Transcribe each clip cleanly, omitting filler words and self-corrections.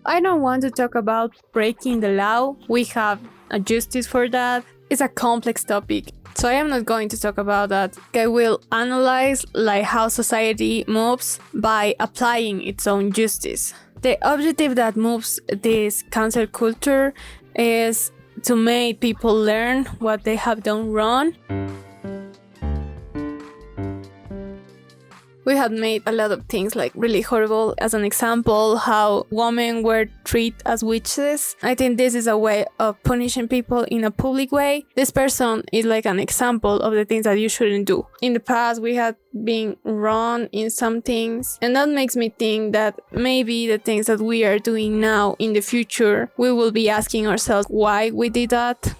I don't want to talk about breaking the law. We have a justice for that. It's a complex topic, so I am not going to talk about that. I will analyze like how society moves by applying its own justice. The objective that moves this cancel culture is to make people learn what they have done wrong. We had made a lot of things like really horrible. As an example, how women were treated as witches. I think this is a way of punishing people in a public way. This person is like an example of the things that you shouldn't do. In the past, we had been wrong in some things, and that makes me think that maybe the things that we are doing now in the future, we will be asking ourselves why we did that.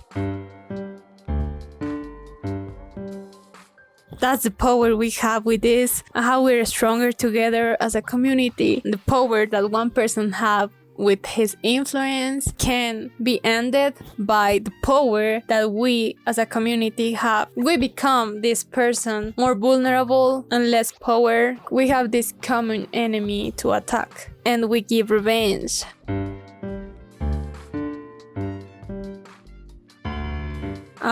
That's the power we have with this, how we're stronger together as a community. The power that one person have with his influence can be ended by the power that we as a community have. We become this person more vulnerable and less power. We have this common enemy to attack, and we give revenge.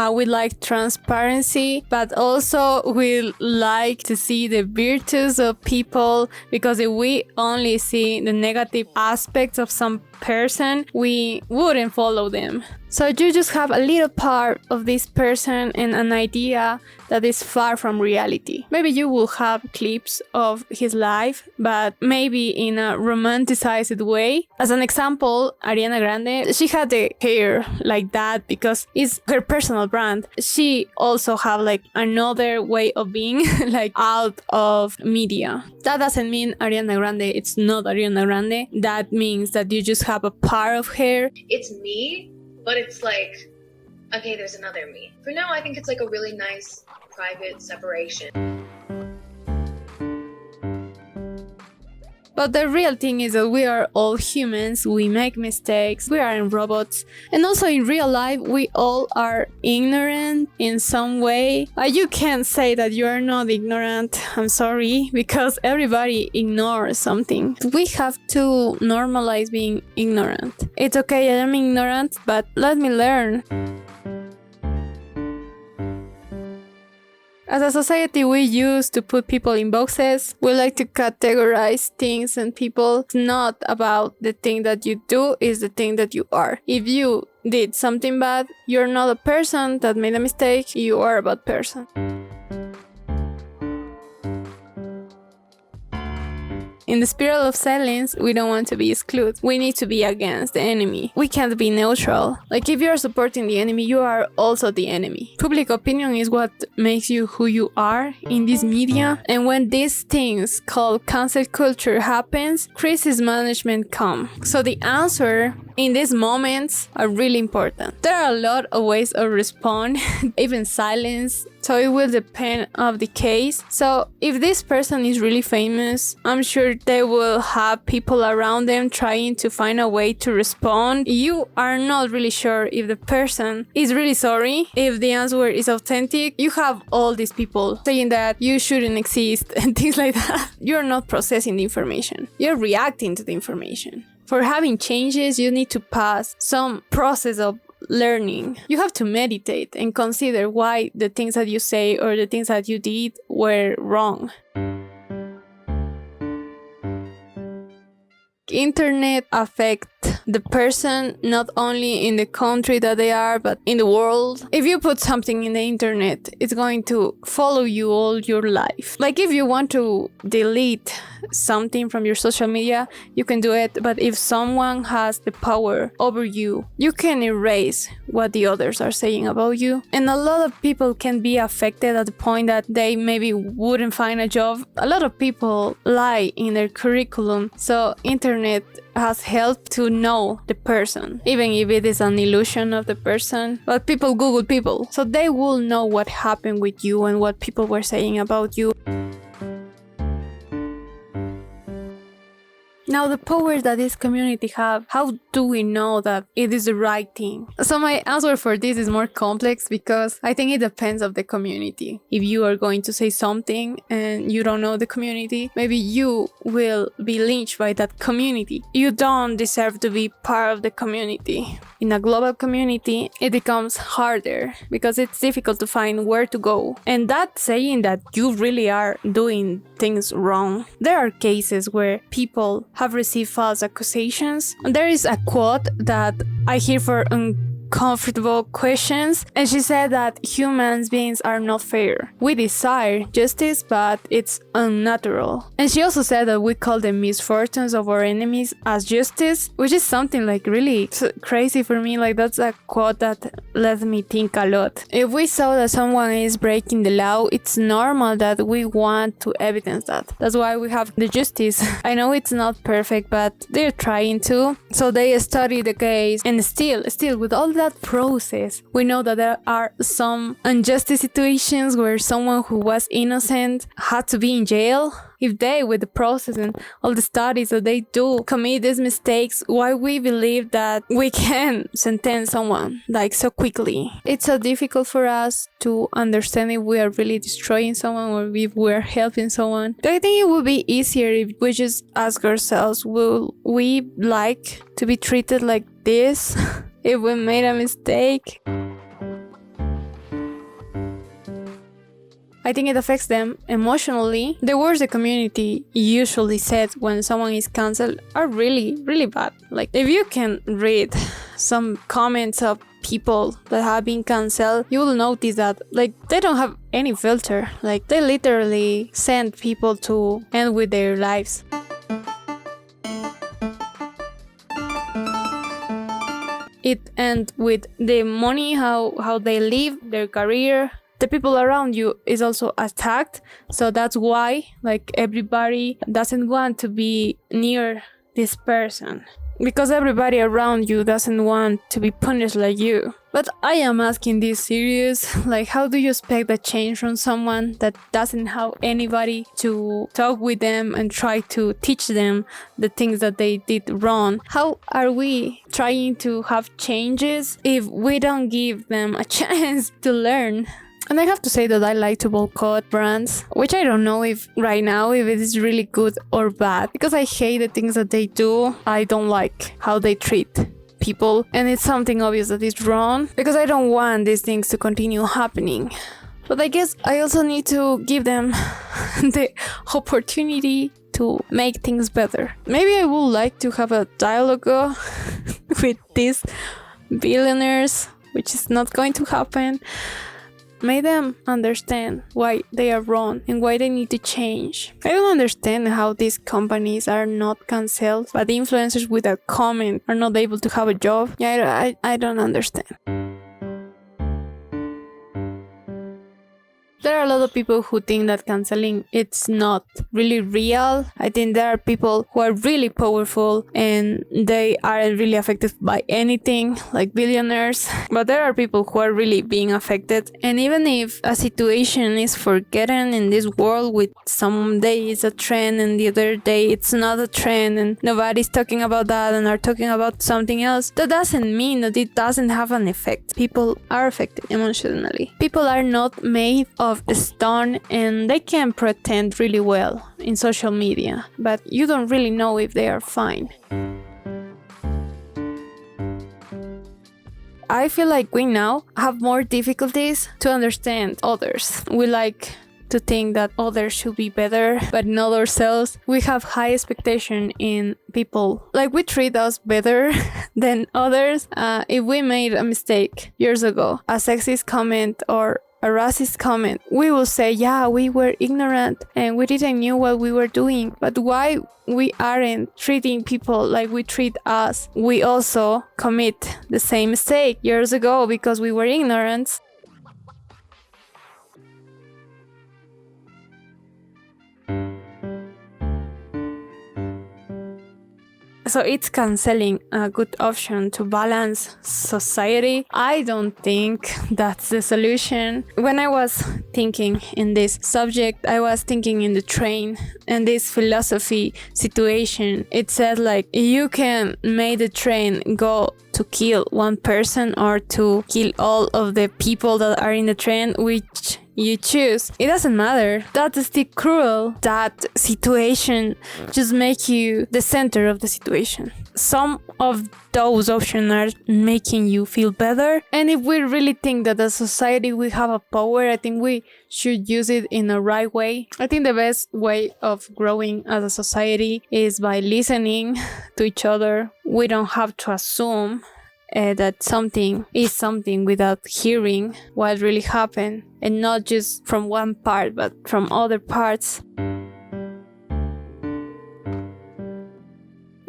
We like transparency, but also we like to see the virtues of people, because if we only see the negative aspects of some person, we wouldn't follow them. So you just have a little part of this person and an idea that is far from reality. Maybe you will have clips of his life, but maybe in a romanticized way. As an example, Ariana Grande, she had the hair like that because it's her personal brand. She also have like another way of being like out of media. That doesn't mean Ariana Grande, it's not Ariana Grande. That means that you just have a part of her. It's me, but it's like, okay, there's another me. For now, I think it's like a really nice private separation. But the real thing is that we are all humans, we make mistakes, we aren't robots. And also in real life, we all are ignorant in some way. You can't say that you are not ignorant, I'm sorry, because everybody ignores something. We have to normalize being ignorant. It's okay, I am ignorant, but let me learn. As a society, we used to put people in boxes. We like to categorize things and people. It's not about the thing that you do, it's the thing that you are. If you did something bad, you're not a person that made a mistake, you are a bad person. In the spiral of silence, we don't want to be excluded. We need to be against the enemy. We can't be neutral. Like if you're supporting the enemy, you are also the enemy. Public opinion is what makes you who you are in this media. And when these things called cancel culture happens, crisis management come. So the answer in these moments are really important. There are a lot of ways of respond, even silence. So it will depend on the case. So if this person is really famous, I'm sure they will have people around them trying to find a way to respond. You are not really sure if the person is really sorry, if the answer is authentic. You have all these people saying that you shouldn't exist and things like that. You're not processing the information. You're reacting to the information. For having changes, you need to pass some process of learning. You have to meditate and consider why the things that you say or the things that you did were wrong. Internet affect the person not only in the country that they are, but in the world. If you put something in the internet, it's going to follow you all your life. Like if you want to delete something from your social media, you can do it. But if someone has the power over you, you can erase what the others are saying about you. And a lot of people can be affected at the point that they maybe wouldn't find a job. A lot of people lie in their curriculum. So internet has helped to know the person, even if it is an illusion of the person. But people Google people, so they will know what happened with you and what people were saying about you. Now, the power that this community have, how do we know that it is the right thing? So my answer for this is more complex because I think it depends of the community. If you are going to say something and you don't know the community, maybe you will be lynched by that community. You don't deserve to be part of the community. In a global community, it becomes harder because it's difficult to find where to go. And that's saying that you really are doing things wrong. There are cases where people have received false accusations. There is a quote that I hear for uncomfortable questions, and she said that human beings are not fair. We desire justice, but it's unnatural. And she also said that we call the misfortunes of our enemies as justice, which is something like really crazy for me. Like, that's a quote that let me think a lot. If we saw that someone is breaking the law, it's normal that we want to evidence that. That's why we have the justice. I know it's not perfect, but they're trying to. So they study the case, and still with all that process, we know that there are some unjust situations where someone who was innocent had to be in jail. If they, with the process and all the studies that they do, commit these mistakes, why we believe that we can sentence someone like so quickly? It's so difficult for us to understand if we are really destroying someone or if we're helping someone. I think it would be easier if we just ask ourselves, will we like to be treated like this if we made a mistake? I think it affects them emotionally. The words the community usually says when someone is cancelled are really, really bad. Like, if you can read some comments of people that have been cancelled, you will notice that, like, they don't have any filter. Like, they literally send people to end with their lives. It ends with the money, how they live, their career. The people around you is also attacked, so that's why, like, everybody doesn't want to be near this person, because everybody around you doesn't want to be punished like you. But I am asking this serious, like, how do you expect a change from someone that doesn't have anybody to talk with them and try to teach them the things that they did wrong? How are we trying to have changes if we don't give them a chance to learn? And I have to say that I like to boycott brands, which I don't know if right now if it is really good or bad, because I hate the things that they do. I don't like how they treat people, and it's something obvious that is wrong, because I don't want these things to continue happening. But I guess I also need to give them the opportunity to make things better. Maybe I would like to have a dialogue with these billionaires, which is not going to happen. Make them understand why they are wrong and why they need to change. I don't understand how these companies are not cancelled, but the influencers with a comment are not able to have a job. Yeah, I don't understand. There are a lot of people who think that canceling it's not really real. I think there are people who are really powerful and they aren't really affected by anything, like billionaires. But there are people who are really being affected. And even if a situation is forgotten in this world, with some day it's a trend and the other day it's not a trend and nobody's talking about that and are talking about something else, that doesn't mean that it doesn't have an effect. People are affected emotionally. People are not made of stone and they can pretend really well in social media, but you don't really know if they are fine. I feel like we now have more difficulties to understand others. We like to think that others should be better, but not ourselves. We have high expectation in people. Like, we treat us better than others. If we made a mistake years ago, a sexist comment or a racist comment, we will say, yeah, we were ignorant and we didn't know what we were doing. But why we aren't treating people like we treat us? We also commit the same mistake years ago because we were ignorant. So it's canceling a good option to balance society. I don't think that's the solution. When I was thinking in this subject, I was thinking in the train and this philosophy situation. It said like you can make the train go to kill one person or to kill all of the people that are in the train, which you choose. It doesn't matter. That is still cruel. That situation just make you the center of the situation. Some of those options are making you feel better. And if we really think that as a society we have a power, I think we should use it in a right way. I think the best way of growing as a society is by listening to each other. We don't have to assume that something is something without hearing what really happened, and not just from one part but from other parts.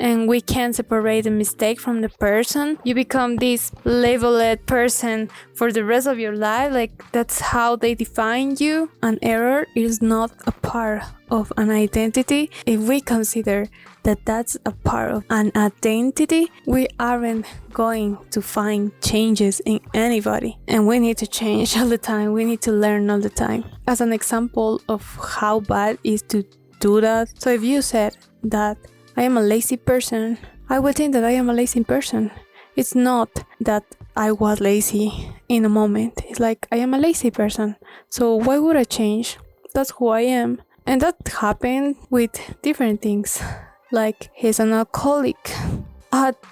And we can't separate the mistake from the person. You become this labeled person for the rest of your life, like that's how they define you. An error is not a part of an identity. If we consider that that's a part of an identity, we aren't going to find changes in anybody. And we need to change all the time. We need to learn all the time. As an example of how bad it is to do that. So if you said that I am a lazy person, I will think that I am a lazy person. It's not that I was lazy in a moment. It's like I am a lazy person. So why would I change? That's who I am. And that happened with different things. Like he's an alcoholic.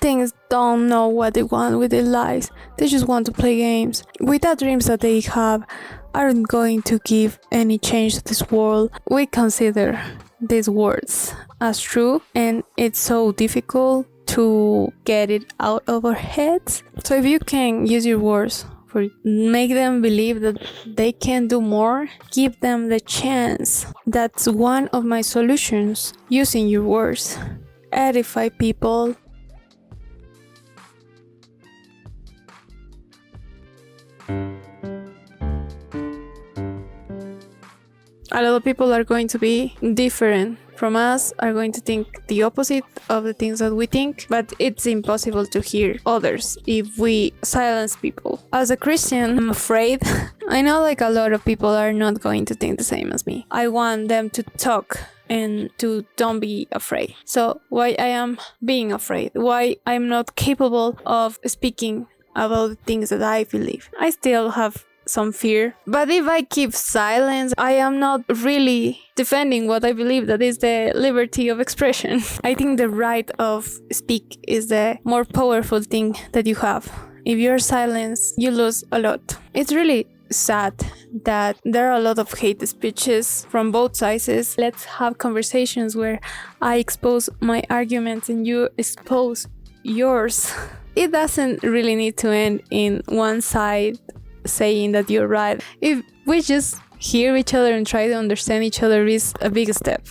Things don't know what they want with their lives. They just want to play games. With the dreams that they have aren't going to give any change to this world. We consider these words as true, and it's so difficult to get it out of our heads. So if you can use your words for make them believe that they can do more, give them the chance. That's one of my solutions, using your words. Edify people. A lot of people are going to be different from us, are going to think the opposite of the things that we think, but it's impossible to hear others if we silence people. As a Christian, I'm afraid. I know like a lot of people are not going to think the same as me. I want them to talk and to don't be afraid. So why I am being afraid? Why I'm not capable of speaking about the things that I believe? I still have some fear, but if I keep silence, I am not really defending what I believe, that is the liberty of expression. I think the right of speak is the more powerful thing that you have. If you're silenced, you lose a lot. It's really sad that there are a lot of hate speeches from both sides. Let's have conversations where I expose my arguments and you expose yours. It doesn't really need to end in one side saying that you're right. If we just hear each other and try to understand each other is a big step.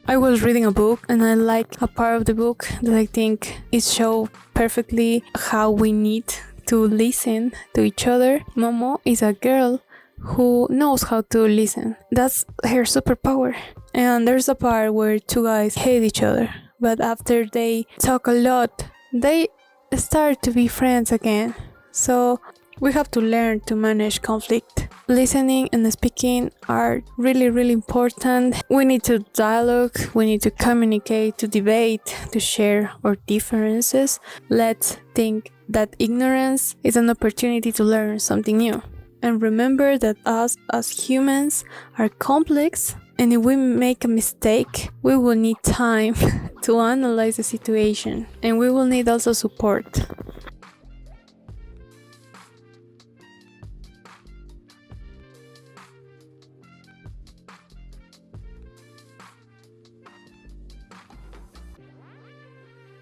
I was reading a book and I like a part of the book that I think it shows perfectly how we need to listen to each other. Momo is a girl who knows how to listen. That's her superpower. And there's a part where two guys hate each other, but after they talk a lot, they start to be friends again. So we have to learn to manage conflict. Listening and speaking are really, really important. We need to dialogue, we need to communicate, to debate, to share our differences. Let's think that ignorance is an opportunity to learn something new. And remember that us as humans are complex, and if we make a mistake, we will need time to analyze the situation, and we will need also support.